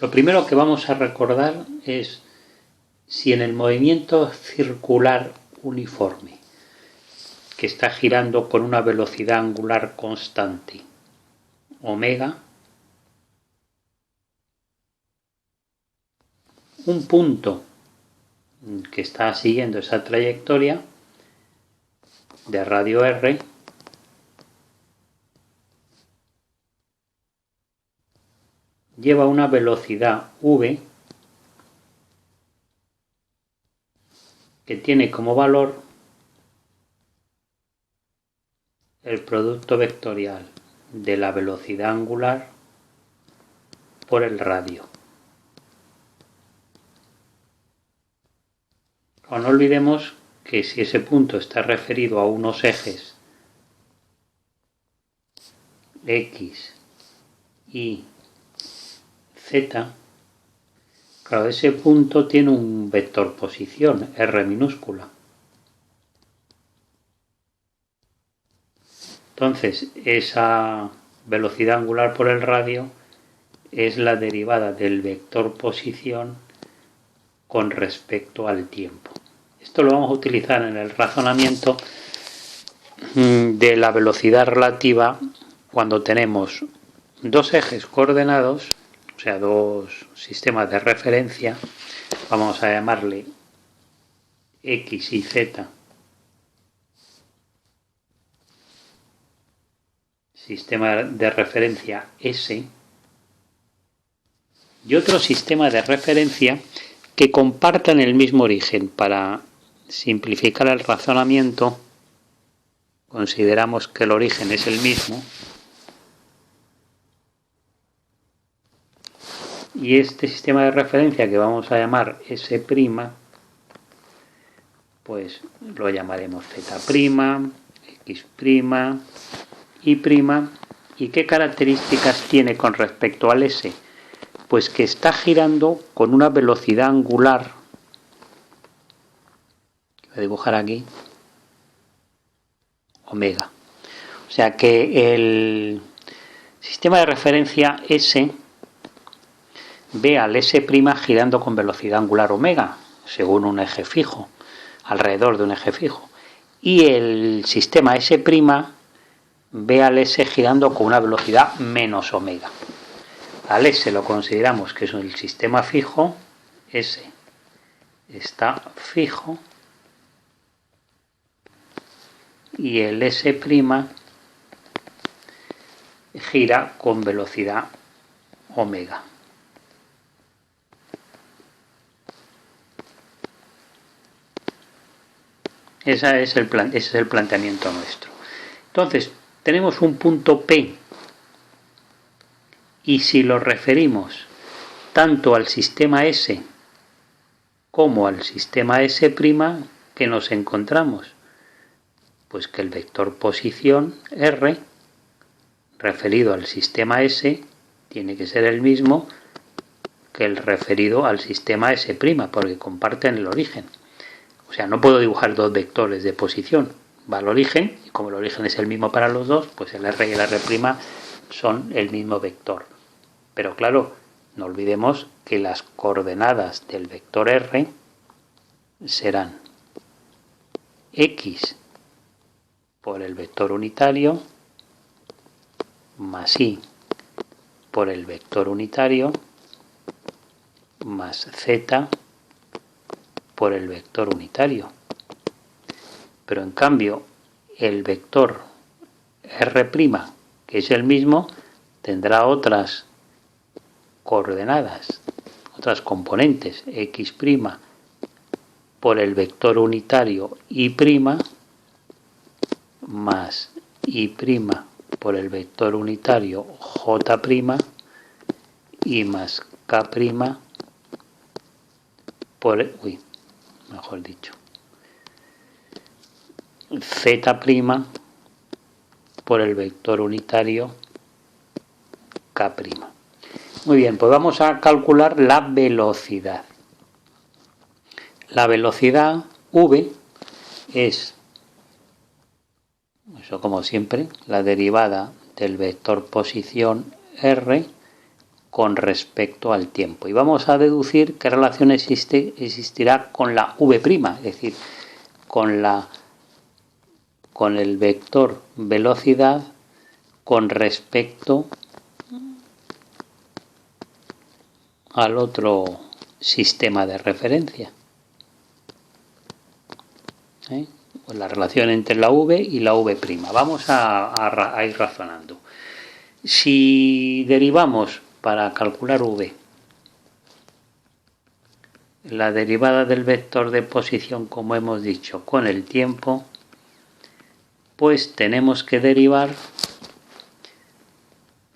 Lo primero que vamos a recordar es si en el movimiento circular uniforme, que está girando con una velocidad angular constante, omega, un punto que está siguiendo esa trayectoria de radio R lleva una velocidad v que tiene como valor el producto vectorial de la velocidad angular por el radio. No olvidemos que si ese punto está referido a unos ejes X, Y, Z, claro, ese punto tiene un vector posición, R minúscula. Entonces, esa velocidad angular por el radio es la derivada del vector posición con respecto al tiempo. Esto lo vamos a utilizar en el razonamiento de la velocidad relativa cuando tenemos dos ejes coordenados, o sea, dos sistemas de referencia, vamos a llamarle X y Z, sistema de referencia S, y otro sistema de referencia que compartan el mismo origen. Para simplificar el razonamiento, consideramos que el origen es el mismo, y este sistema de referencia que vamos a llamar S', pues lo llamaremos Z', X', Y'. ¿Y qué características tiene con respecto al S? Pues que está girando con una velocidad angular, voy a dibujar aquí, omega. O sea que el sistema de referencia S ve al S' girando con velocidad angular omega, según un eje fijo, alrededor de un eje fijo. Y el sistema S' ve al S girando con una velocidad menos omega. Al S lo consideramos que es el sistema fijo, S está fijo, y el S' gira con velocidad omega. Ese es el planteamiento nuestro. Entonces, tenemos un punto P, y si lo referimos tanto al sistema S como al sistema S', ¿qué nos encontramos? Pues que el vector posición R referido al sistema S tiene que ser el mismo que el referido al sistema S', porque comparten el origen. O sea, no puedo dibujar dos vectores de posición. Va al origen, y como el origen es el mismo para los dos, pues el R y el R' son el mismo vector. Pero claro, no olvidemos que las coordenadas del vector R serán X por el vector unitario más Y por el vector unitario más Z por el vector unitario. Pero en cambio, el vector R', que es el mismo, tendrá otras coordenadas, otras componentes, X' por el vector unitario Y' más Y' por el vector unitario J' y más K' por Z' por el vector unitario K'. Muy bien, pues vamos a calcular la velocidad. La velocidad V es, eso como siempre, la derivada del vector posición R con respecto al tiempo. Y vamos a deducir qué relación existirá con la v', es decir, con el vector velocidad con respecto al otro sistema de referencia. Pues la relación entre la v y la v'. Vamos a ir razonando. Si derivamos para calcular v la derivada del vector de posición, como hemos dicho, con el tiempo, pues tenemos que derivar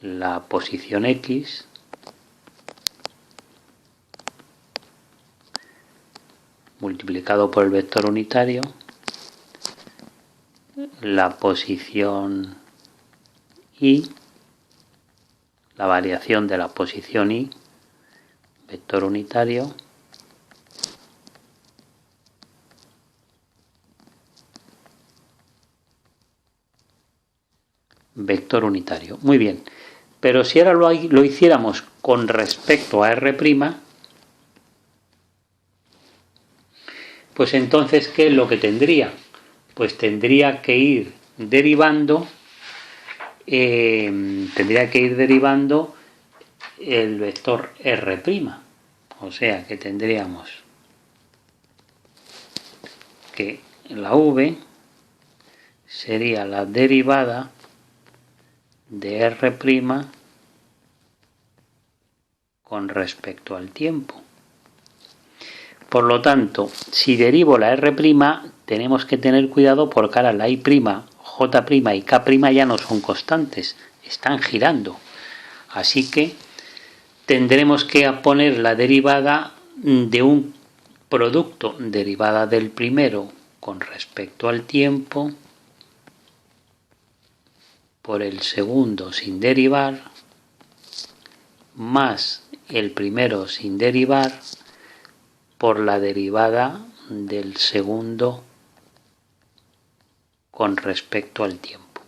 la posición x multiplicado por el vector unitario, la posición y, la variación de la posición y, vector unitario, vector unitario. Muy bien, pero si ahora lo hiciéramos con respecto a R', pues entonces, ¿qué es lo que tendría? Pues tendría que ir derivando el vector R'. O sea que tendríamos que la v sería la derivada de R' con respecto al tiempo. Por lo tanto, si derivo la R', tenemos que tener cuidado porque ahora la I', J' y K' ya no son constantes, están girando. Así que tendremos que poner la derivada de un producto, derivada del primero con respecto al tiempo, por el segundo sin derivar, más el primero sin derivar, por la derivada del segundo con respecto al tiempo.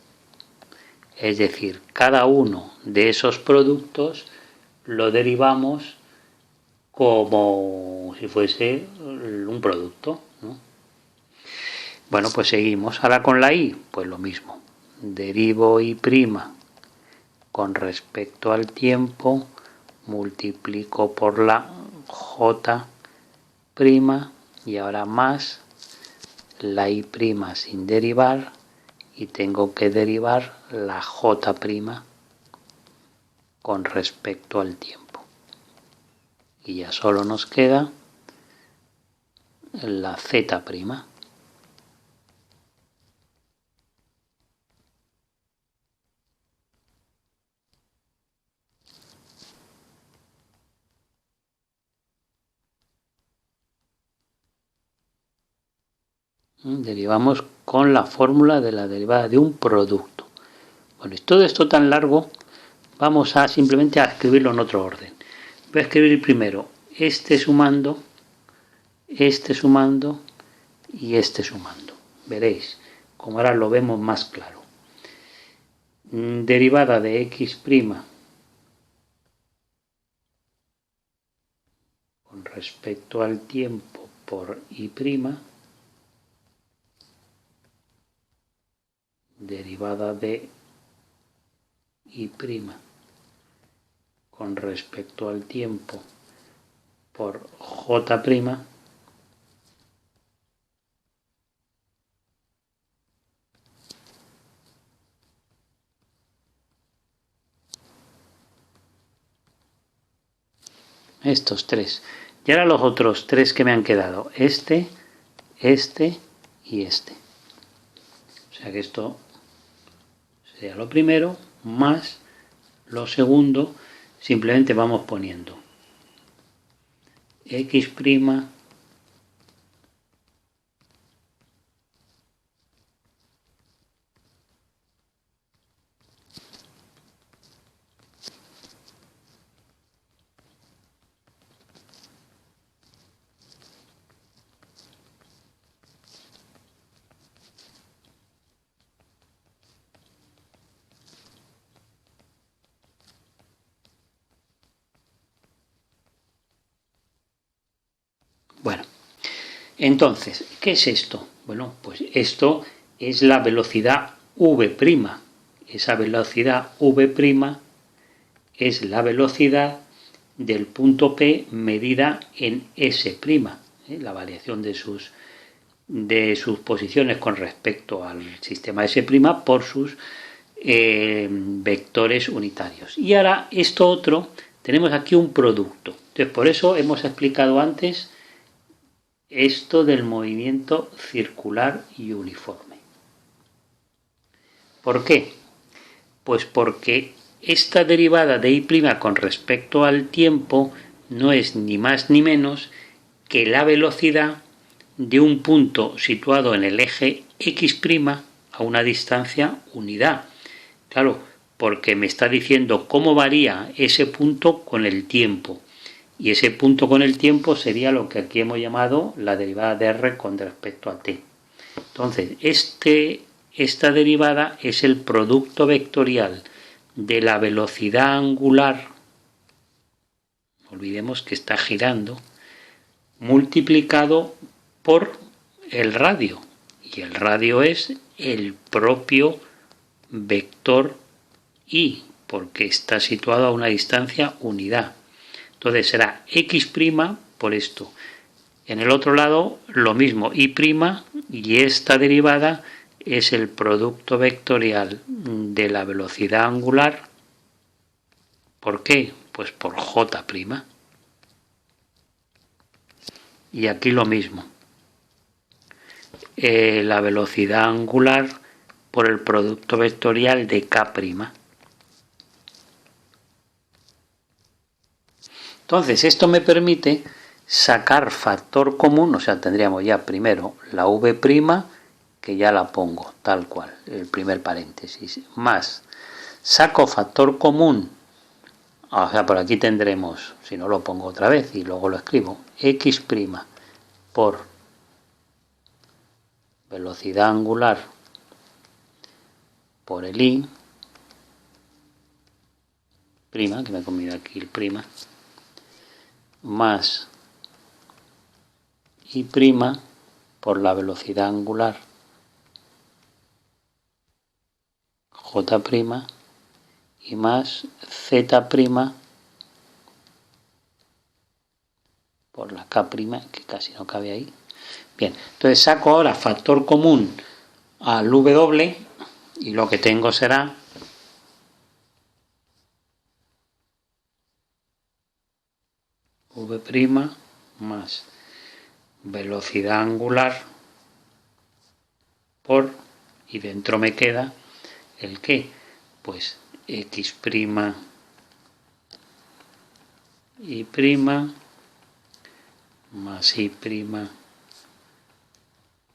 Es decir, cada uno de esos productos lo derivamos como si fuese un producto, ¿no? Bueno, pues seguimos. Ahora con la I, pues lo mismo. Derivo I' con respecto al tiempo, multiplico por la J' y ahora más la I' sin derivar y tengo que derivar la J' con respecto al tiempo. Y ya solo nos queda la Z'. Derivamos con la fórmula de la derivada de un producto. Bueno, y todo esto tan largo, vamos a simplemente a escribirlo en otro orden. Voy a escribir primero este sumando y este sumando. Veréis, como ahora lo vemos más claro. Derivada de x' con respecto al tiempo por y', derivada de y' con respecto al tiempo por J', estos tres. Y ahora los otros tres que me han quedado, este y este. O sea que esto sería lo primero, más lo segundo, simplemente vamos poniendo x' Bueno, entonces, ¿qué es esto? Bueno, pues esto es la velocidad v'. Esa velocidad v' es la velocidad del punto P medida en S', la variación de sus posiciones con respecto al sistema S' por sus vectores unitarios. Y ahora esto otro, tenemos aquí un producto. Entonces, por eso hemos explicado antes esto del movimiento circular y uniforme. ¿Por qué? Pues porque esta derivada de I' con respecto al tiempo no es ni más ni menos que la velocidad de un punto situado en el eje X' a una distancia unidad. Claro, porque me está diciendo cómo varía ese punto con el tiempo. Y ese punto con el tiempo sería lo que aquí hemos llamado la derivada de R con respecto a t. Entonces, esta derivada es el producto vectorial de la velocidad angular, no olvidemos que está girando, multiplicado por el radio. Y el radio es el propio vector I, porque está situado a una distancia unidad. Entonces será X' por esto. En el otro lado lo mismo, Y', y esta derivada es el producto vectorial de la velocidad angular. ¿Por qué? Pues por J'. Y aquí lo mismo. La velocidad angular por el producto vectorial de K'. Entonces, esto me permite sacar factor común, o sea, tendríamos ya primero la v', que ya la pongo tal cual, el primer paréntesis, más saco factor común, o sea, por aquí tendremos, si no lo pongo otra vez y luego lo escribo, X' por velocidad angular por el I', que me he comido aquí el prima, más I' por la velocidad angular J' y más Z' por la K', que casi no cabe ahí. Bien, entonces saco ahora factor común al W y lo que tengo será V' más velocidad angular por, y dentro me queda el qué, pues X' Y' más Y'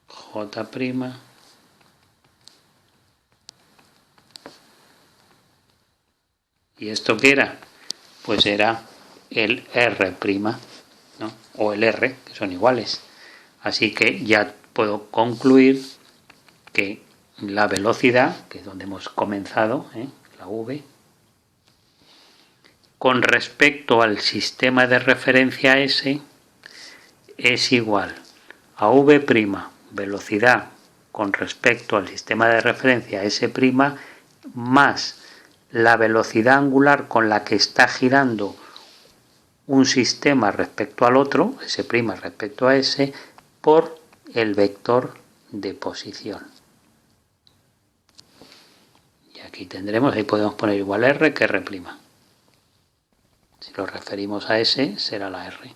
J'. ¿Y esto qué era? Pues era el R', ¿no? O el R, que son iguales. Así que ya puedo concluir que la velocidad, que es donde hemos comenzado, la V, con respecto al sistema de referencia S, es igual a V', velocidad con respecto al sistema de referencia S', más la velocidad angular con la que está girando un sistema respecto al otro, S' respecto a S, por el vector de posición. Y aquí tendremos, ahí podemos poner igual R que R'. Si lo referimos a S, será la R.